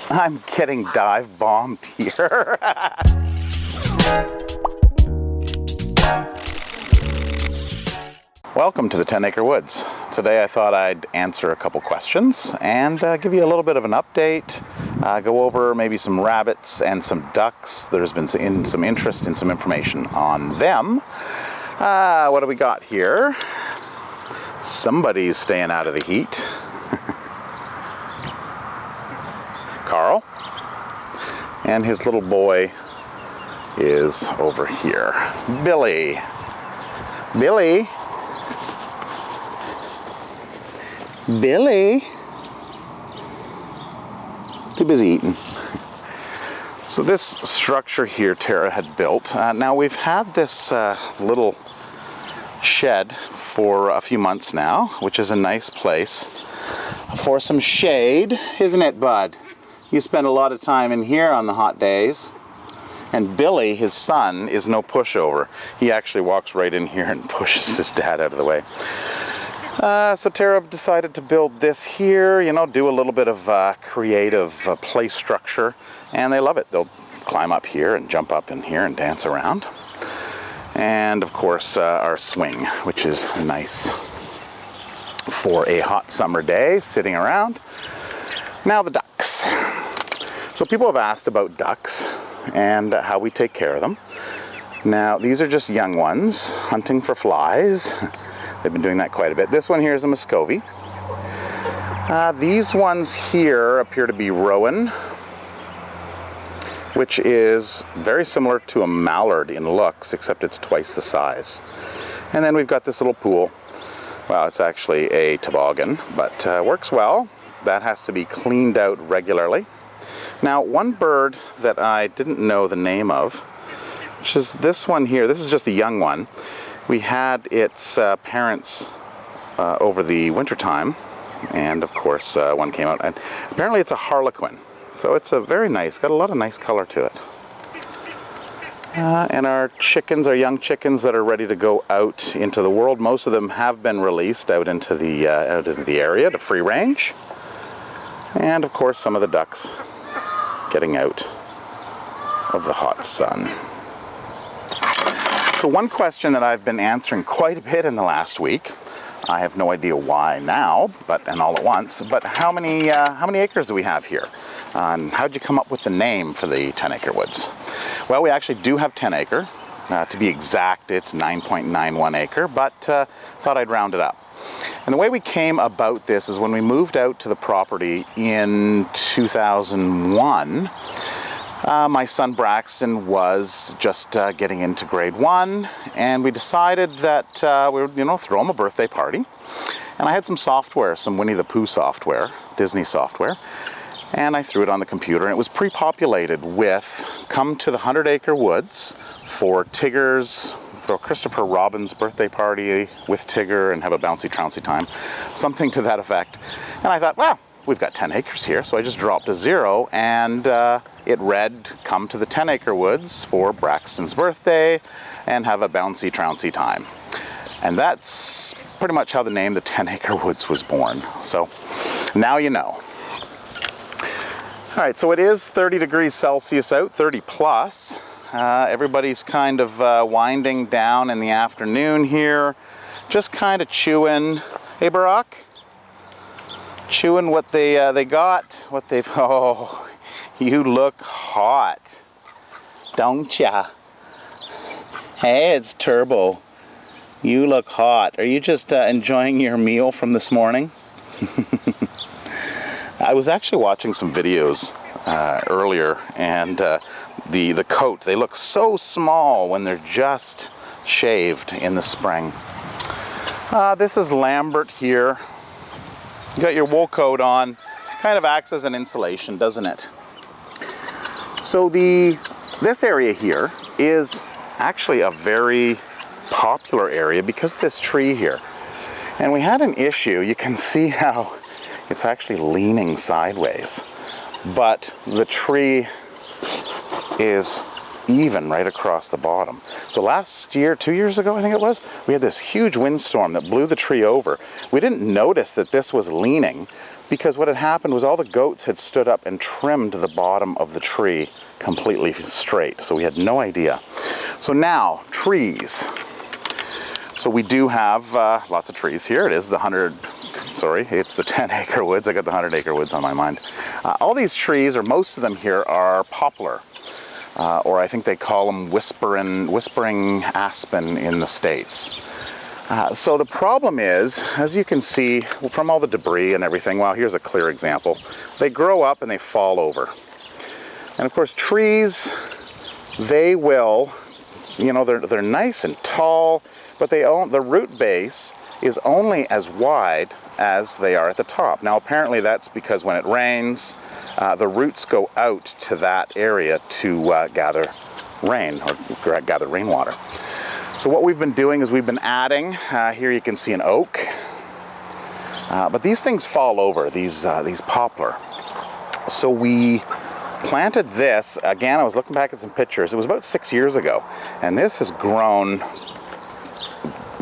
I'm getting dive bombed here. Welcome to the 10 Acre Woods. Today I thought I'd answer a couple questions and give you a little bit of an update, go over maybe some rabbits and some ducks. There's been some interest in some information on them. What do we got here? Somebody's staying out of the heat. Carl. And his little boy is over here. Billy. Billy. Billy. Too busy eating. So this structure here Tara had built. Now we've had this little shed for a few months now, which is a nice place for some shade, isn't it, bud? You spend a lot of time in here on the hot days. And Billy, his son, is no pushover. He actually walks right in here and pushes his dad out of the way. So Tara decided to build this here, you know, do a little bit of creative play structure, and they love it. They'll climb up here and jump up in here and dance around. And of course our swing, which is nice for a hot summer day sitting around. Now the ducks. So people have asked about ducks and how we take care of them. Now these are just young ones hunting for flies. They've been doing that quite a bit. This one here is a Muscovy. These ones here appear to be rowan, which is very similar to a mallard in looks, except it's twice the size. And then we've got this little pool. Well, it's actually a toboggan, but works well. That has to be cleaned out regularly. Now, one bird that I didn't know the name of, which is this one here. This is just a young one. We had its parents over the winter time, and of course one came out, and apparently it's a harlequin. So it's a very nice, got a lot of nice color to it. And our chickens, our young chickens that are ready to go out into the world, most of them have been released out into the area to free range. And of course some of the ducks getting out of the hot sun. So one question that I've been answering quite a bit in the last week, I have no idea why now, and all at once, but how many acres do we have here? How'd you come up with the name for the 10 Acre Woods? Well, we actually do have 10 acre. To be exact, it's 9.91 acre, but thought I'd round it up. And the way we came about this is when we moved out to the property in 2001, my son Braxton was just getting into grade 1, and we decided that we would, throw him a birthday party. And I had some software, some Winnie the Pooh software, Disney software, and I threw it on the computer, and it was pre-populated with come to the 100 Acre Woods for Christopher Robin's birthday party with Tigger and have a bouncy trouncy time, something to that effect. And I thought, well, we've got 10 acres here, so I just dropped a 0, and it read, come to the 10 Acre Woods for Braxton's birthday and have a bouncy trouncy time. And that's pretty much how the name the 10 Acre Woods was born. So now you know. All right, so it is 30 degrees Celsius out, 30 plus. Everybody's kind of winding down in the afternoon here, just kind of chewing. Hey, Barack? Chewing what they got, what they've, oh, you look hot, don't ya? Hey, it's Turbo. You look hot. Are you just enjoying your meal from this morning? I was actually watching some videos earlier, and the coat, they look so small when they're just shaved in the spring. This is Lambert here. You got your wool coat on, kind of acts as an insulation, doesn't it? So this area here is actually a very popular area because of this tree here. And we had an issue. You can see how it's actually leaning sideways, but the tree is even right across the bottom. So last year, 2 years ago, I think it was, we had this huge windstorm that blew the tree over. We didn't notice that this was leaning, because what had happened was all the goats had stood up and trimmed the bottom of the tree completely straight. So we had no idea. So now, trees. So we do have lots of trees here. It is the 10-acre woods. I got the 100-acre woods on my mind. All these trees, or most of them here, are poplar. Or I think they call them whispering aspen in the States. So the problem is, as you can see from all the debris and everything, well, here's a clear example. They grow up and they fall over. And of course, trees, they will, you know, they're nice and tall, but the root base is only as wide as they are at the top. Now, apparently that's because when it rains, the roots go out to that area to gather rain, or gather rainwater. So what we've been doing is we've been adding, here you can see an oak, but these things fall over, these poplar. So we planted this, again, I was looking back at some pictures, it was about 6 years ago, and this has grown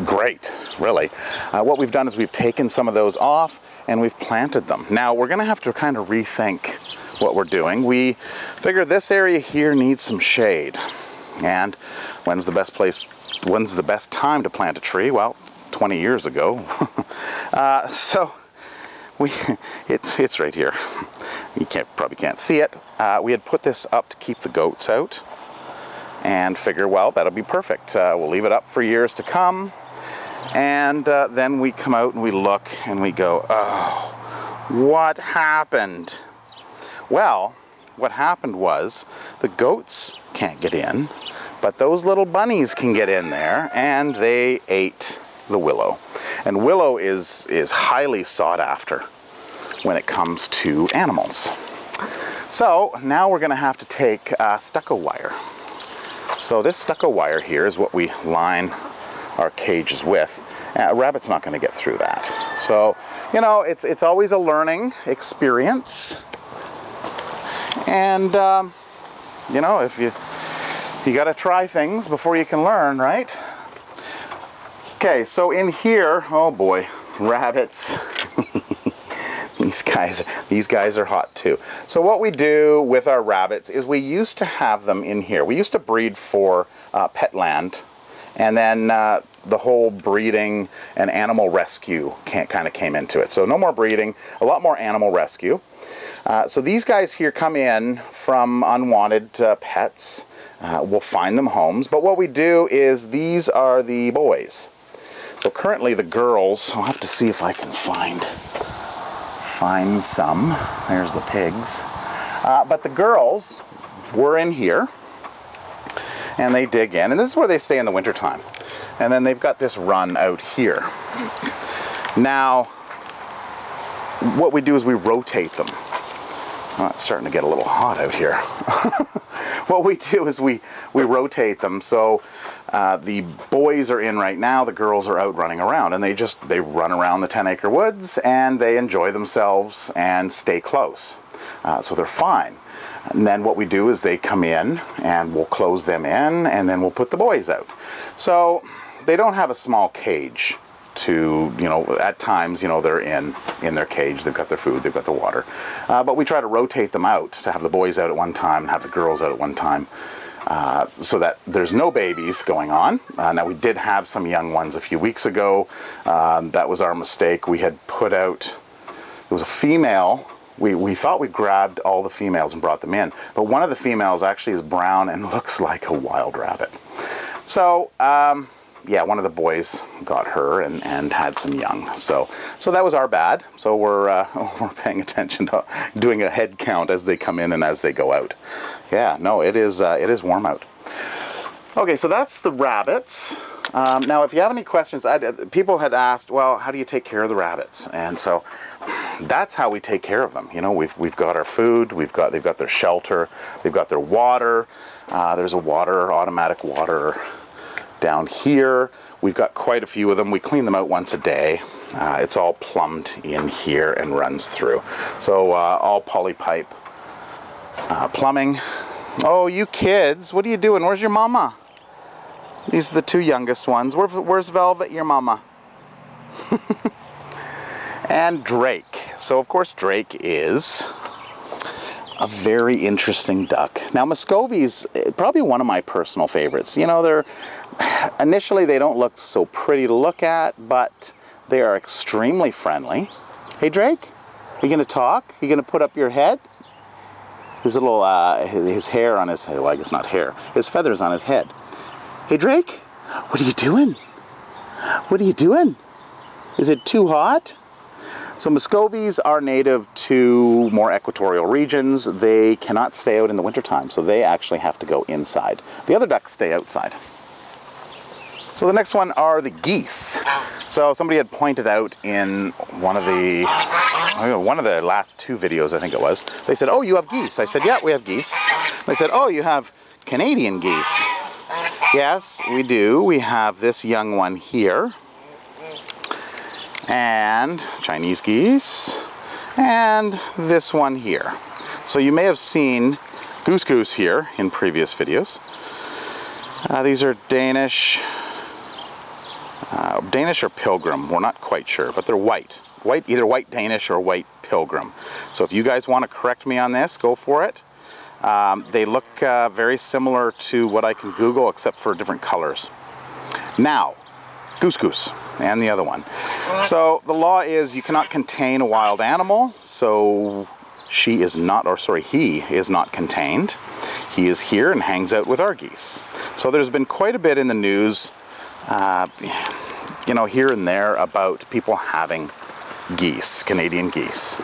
great, really. What we've done is we've taken some of those off and we've planted them. Now we're gonna have to kind of rethink what we're doing. We figure this area here needs some shade. And when's the best time to plant a tree? Well, 20 years ago. So it's right here. You probably can't see it. We had put this up to keep the goats out and figure, well, that'll be perfect. We'll leave it up for years to come. And then we come out and we look and we go, oh, what happened? Well, what happened was the goats can't get in, but those little bunnies can get in there, and they ate the willow. And willow is highly sought after when it comes to animals. So now we're going to have to take stucco wire. So this stucco wire here is what we line our cages with. A rabbit's not going to get through that. So, you know, it's always a learning experience. And, you know, if you got to try things before you can learn, right? Okay, so in here, oh boy, rabbits. These guys are hot too. So what we do with our rabbits is we used to have them in here. We used to breed for pet land, and then the whole breeding and animal rescue kind of came into it. So no more breeding, a lot more animal rescue. So these guys here come in from unwanted pets. We'll find them homes, but what we do is these are the boys. So currently the girls, I'll have to see if I can find some. There's the pigs. But the girls were in here, and they dig in, and this is where they stay in the wintertime. And then they've got this run out here. Now, what we do is we rotate them. Well, it's starting to get a little hot out here. What we do is we rotate them. So the boys are in right now, the girls are out running around, and they run around the 10-acre woods and they enjoy themselves and stay close. So they're fine. And then what we do is they come in and we'll close them in, and then we'll put the boys out. So they don't have a small cage to, you know, at times, you know, they're in their cage, they've got their food, they've got the water. But we try to rotate them out to have the boys out at one time and have the girls out at one time, so that there's no babies going on. Now, we did have some young ones a few weeks ago. That was our mistake. We had put out, it was a female. We thought we grabbed all the females and brought them in, but one of the females actually is brown and looks like a wild rabbit. So, yeah, one of the boys got her and had some young. So that was our bad. So we're paying attention to doing a head count as they come in and as they go out. Yeah, no, it is warm out. Okay, so that's the rabbits. Now, if you have any questions, people had asked, well, how do you take care of the rabbits? And so that's how we take care of them. You know, we've got our food, they've got their shelter, they've got their water. There's a automatic water down here. We've got quite a few of them. We clean them out once a day. It's all plumbed in here and runs through. So all polypipe plumbing. Oh, you kids, what are you doing? Where's your mama? These are the two youngest ones. Where's Velvet, your mama? and Drake. So of course Drake is a very interesting duck. Now Muscovies, probably one of my personal favorites. You know, initially they don't look so pretty to look at, but they are extremely friendly. Hey Drake, are you gonna talk? Are you gonna put up your head? His little, his hair on his head, well I guess not hair, his feathers on his head. Hey Drake, what are you doing? What are you doing? Is it too hot? So Muscovies are native to more equatorial regions. They cannot stay out in the wintertime, so they actually have to go inside. The other ducks stay outside. So the next one are the geese. So somebody had pointed out in one of the last two videos, I think it was, they said, oh, you have geese. I said, yeah, we have geese. They said, oh, you have Canadian geese. Yes, we do. We have this young one here, and Chinese geese, and this one here. So you may have seen goose here in previous videos. These are Danish or Pilgrim, we're not quite sure, but they're white. Either white Danish or white Pilgrim. So if you guys want to correct me on this, go for it. They look very similar to what I can Google, except for different colors. Now, goose, and the other one. So the law is you cannot contain a wild animal, so he is not contained. He is here and hangs out with our geese. So there's been quite a bit in the news, you know, here and there about people having geese, Canadian geese.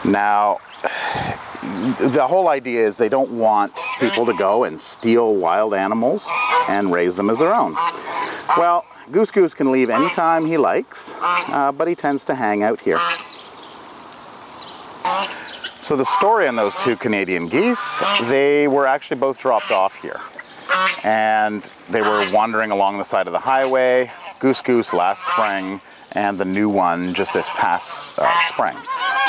Now, the whole idea is they don't want people to go and steal wild animals and raise them as their own. Well, Goose can leave anytime he likes, but he tends to hang out here. So the story on those two Canadian geese, they were actually both dropped off here. And they were wandering along the side of the highway, Goose last spring, and the new one just this past spring.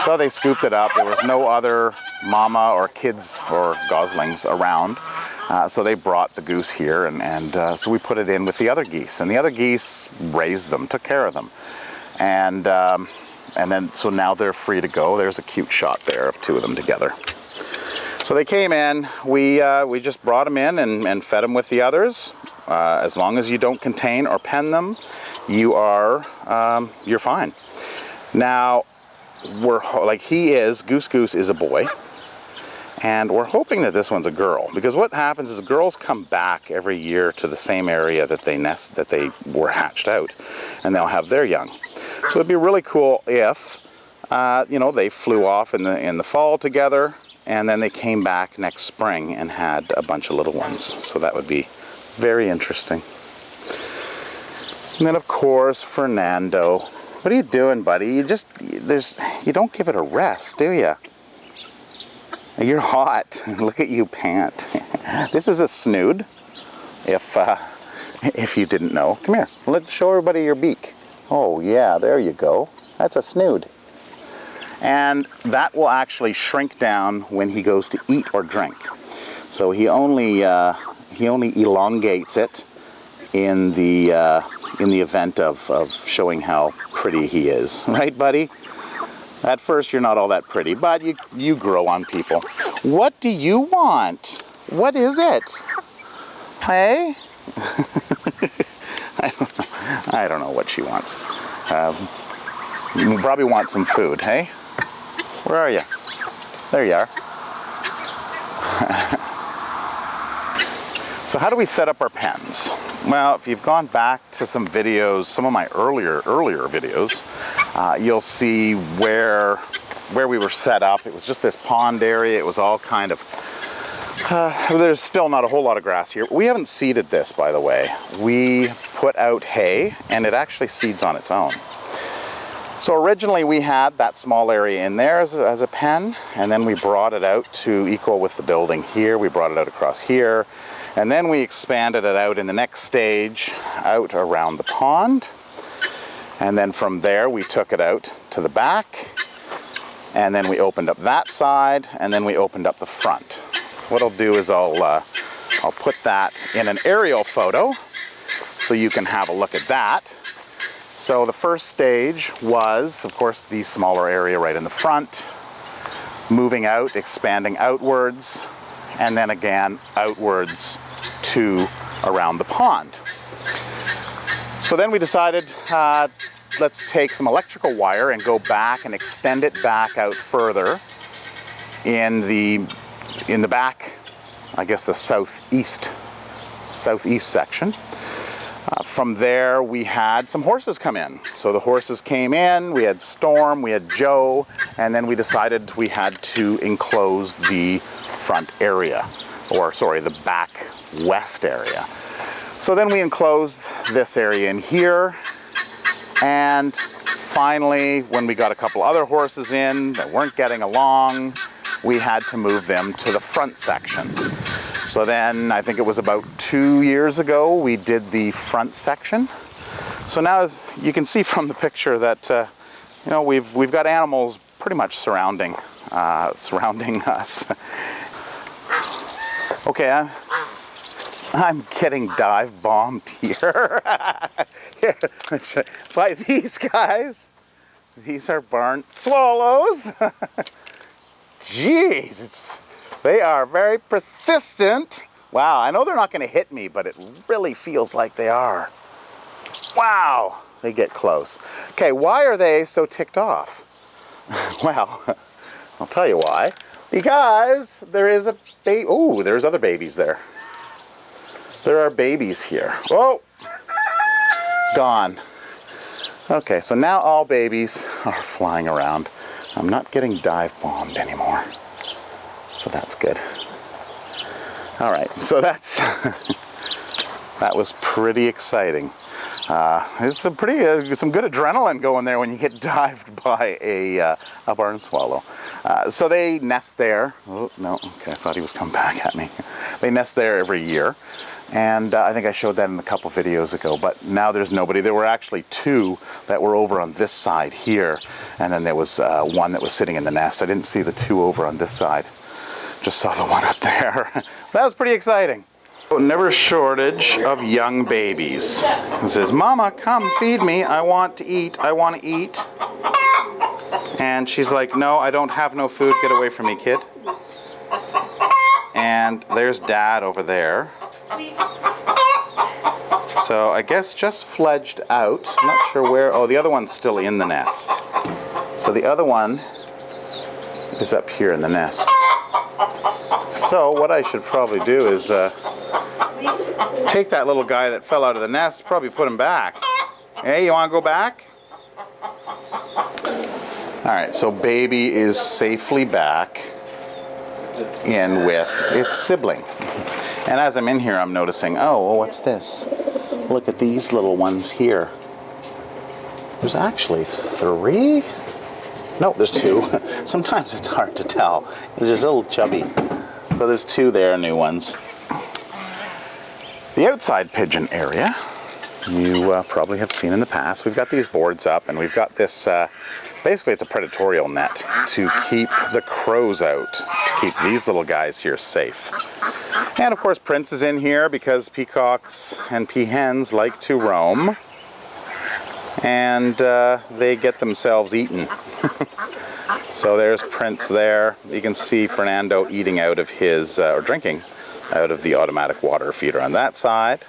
So they scooped it up. There was no other mama or kids or goslings around. So they brought the goose here, and so we put it in with the other geese. And the other geese raised them, took care of them. And then, so now they're free to go. There's a cute shot there of two of them together. So they came in, we just brought them in and fed them with the others. As long as you don't contain or pen them, you're fine. Now, Goose is a boy, and we're hoping that this one's a girl, because what happens is girls come back every year to the same area that they were hatched out, and they'll have their young. So it'd be really cool if, you know, they flew off in the fall together, and then they came back next spring and had a bunch of little ones. So that would be very interesting. And then of course, Fernando. What are you doing, buddy? You don't give it a rest, do you? You're hot. Look at you pant. This is a snood, if you didn't know. Come here, let's show everybody your beak. Oh yeah, there you go. That's a snood. And that will actually shrink down when he goes to eat or drink. So he only elongates it in the event of showing how pretty he is, right, buddy? At first, you're not all that pretty, but you grow on people. What do you want? What is it? Hey? I don't know what she wants. You probably want some food, hey? Where are you? There you are. So how do we set up our pens? Well, if you've gone back to some videos, some of my earlier videos, you'll see where we were set up. It was just this pond area. It was all kind of, there's still not a whole lot of grass here. We haven't seeded this, by the way. We put out hay, and it actually seeds on its own. So originally we had that small area in there as a pen, and then we brought it out to equal with the building here. We brought it out across here, and then we expanded it out in the next stage out around the pond. And then from there we took it out to the back, and then we opened up that side, and then we opened up the front. So what I'll do is I'll put that in an aerial photo so you can have a look at that. So the first stage was, of course, the smaller area right in the front, moving out, expanding outwards, and then again outwards to around the pond. So then we decided, let's take some electrical wire and go back and extend it back out further in the back, I guess the southeast section. From there we had some horses come in. So the horses came in, we had Storm, we had Joe, and then we decided we had to enclose the front area, or sorry, the back west area. So then we enclosed this area in here, and finally, when we got a couple other horses in that weren't getting along, we had to move them to the front section. So then, I think it was about 2 years ago, we did the front section. So now you can see from the picture that you know, we've got animals pretty much surrounding us. Okay, I'm getting dive bombed here. By these guys. These are barn swallows. Jeez, they are very persistent. Wow, I know they're not going to hit me, but it really feels like they are. Wow, they get close. Okay, why are they so ticked off? Well, I'll tell you why. Because there is a baby. Oh, there's other babies there. There are babies here. Whoa, gone. Okay, so now all babies are flying around. I'm not getting dive bombed anymore. So that's good. All right, so that's that was pretty exciting. It's some good adrenaline going there when you get dived by a barn swallow. So they nest there. Oh no, okay, I thought he was coming back at me. They nest there every year, and I think I showed that in a couple videos ago. But now there's nobody. There were actually two that were over on this side here, and then there was one that was sitting in the nest. I didn't see the two over on this side. Just saw the one up there. That was pretty exciting. Never shortage of young babies. He says, "Mama, come feed me. I want to eat. I want to eat." And she's like, "No, I don't have no food. Get away from me, kid." And there's Dad over there. So I guess just fledged out. I'm not sure where. Oh, the other one's still in the nest. So the other one is up here in the nest. So what I should probably do is take that little guy that fell out of the nest, probably put him back. Hey, you want to go back? All right, so baby is safely back in with its sibling. And as I'm in here, I'm noticing, oh, well, what's this? Look at these little ones here. There's actually 3? No, there's 2. Sometimes it's hard to tell. They're just a little chubby. So there's 2 there, new ones. The outside pigeon area, you probably have seen in the past. We've got these boards up, and we've got this, basically it's a predatorial net to keep the crows out, to keep these little guys here safe. And of course Prince is in here because peacocks and peahens like to roam, and they get themselves eaten. So there's Prince there. You can see Fernando eating out of his, or drinking out of the automatic water feeder on that side.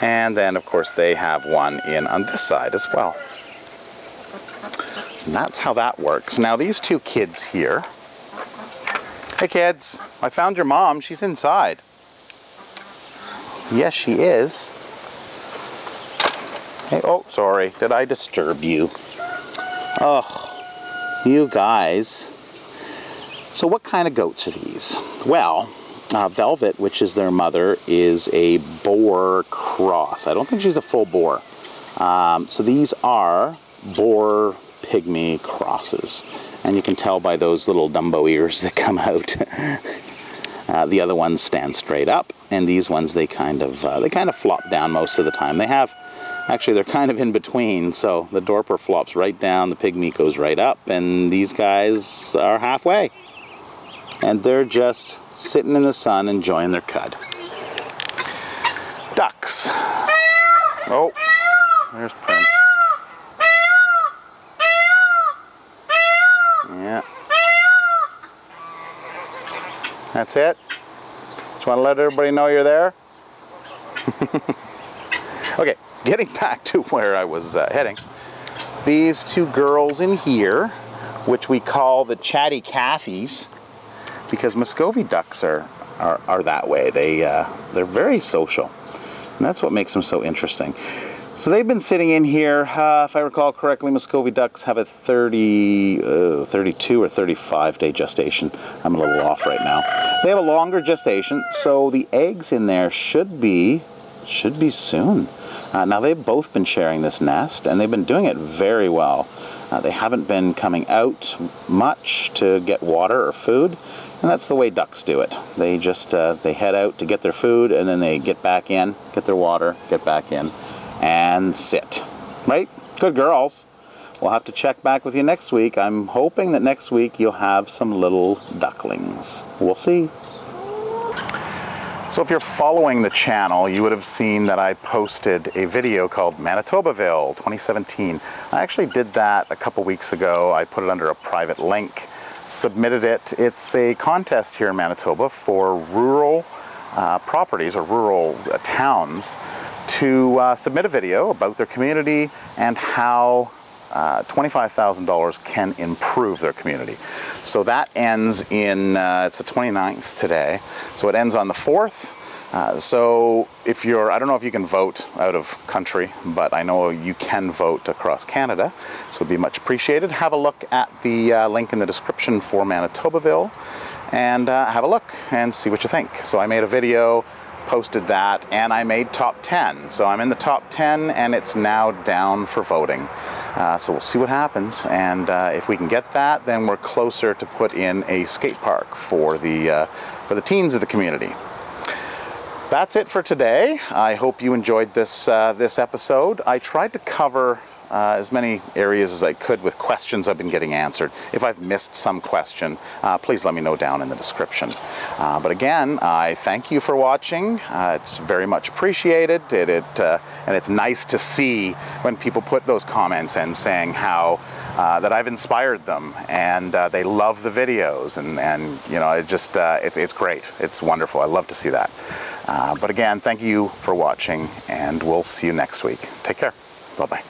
And then of course they have one in on this side as well. And that's how that works. Now these 2 kids here. Hey kids, I found your mom. She's inside. Yes, she is. Hey, oh, sorry. Did I disturb you? Oh. You guys. So what kind of goats are these? Well, Velvet, which is their mother, is a boar cross. I don't think she's a full boar. So these are boar pygmy crosses. And you can tell by those little Dumbo ears that come out. The other ones stand straight up, and these ones they kind of flop down most of the time. They have Actually, they're kind of in between, so the Dorper flops right down, the pygmy goes right up, and these guys are halfway. And they're just sitting in the sun enjoying their cud. Ducks. Oh, There's Prince. Yeah. That's it? Just want to let everybody know you're there? Okay, getting back to where I was heading. These two girls in here, which we call the chatty Cathies, because Muscovy ducks are that way. They're very social, and that's what makes them so interesting. So they've been sitting in here, if I recall correctly, Muscovy ducks have a 32 or 35 day gestation. I'm a little off right now. They have a longer gestation, so the eggs in there should be soon. Now they've both been sharing this nest, and they've been doing it very well. They haven't been coming out much to get water or food, and that's the way ducks do it. They just they head out to get their food, and then they get back in, get their water, get back in, and sit. Right? Good girls. We'll have to check back with you next week. I'm hoping that next week you'll have some little ducklings. We'll see. So if you're following the channel, you would have seen that I posted a video called Manitobaville 2017. I actually did that a couple weeks ago. I put it under a private link, submitted it. It's a contest here in Manitoba for rural properties or rural towns to submit a video about their community and how $25,000 can improve their community. So that ends in, it's the 29th today, so it ends on the 4th. So if you're, I don't know if you can vote out of country, but I know you can vote across Canada, so it'd be much appreciated. Have a look at the link in the description for Manitobaville, and have a look and see what you think. So I made a video, posted that, and I made top 10. So I'm in the top 10, and it's now down for voting. So we'll see what happens, and if we can get that, then we're closer to put in a skate park for the teens of the community. That's it for today. I hope you enjoyed this episode. I tried to cover as many areas as I could with questions I've been getting answered. If I've missed some question, please let me know down in the description. But again, I thank you for watching. It's very much appreciated. And it's nice to see when people put those comments in saying how that I've inspired them and they love the videos, and you know, it's great. It's wonderful. I love to see that. But again, thank you for watching, and we'll see you next week. Take care. Bye-bye.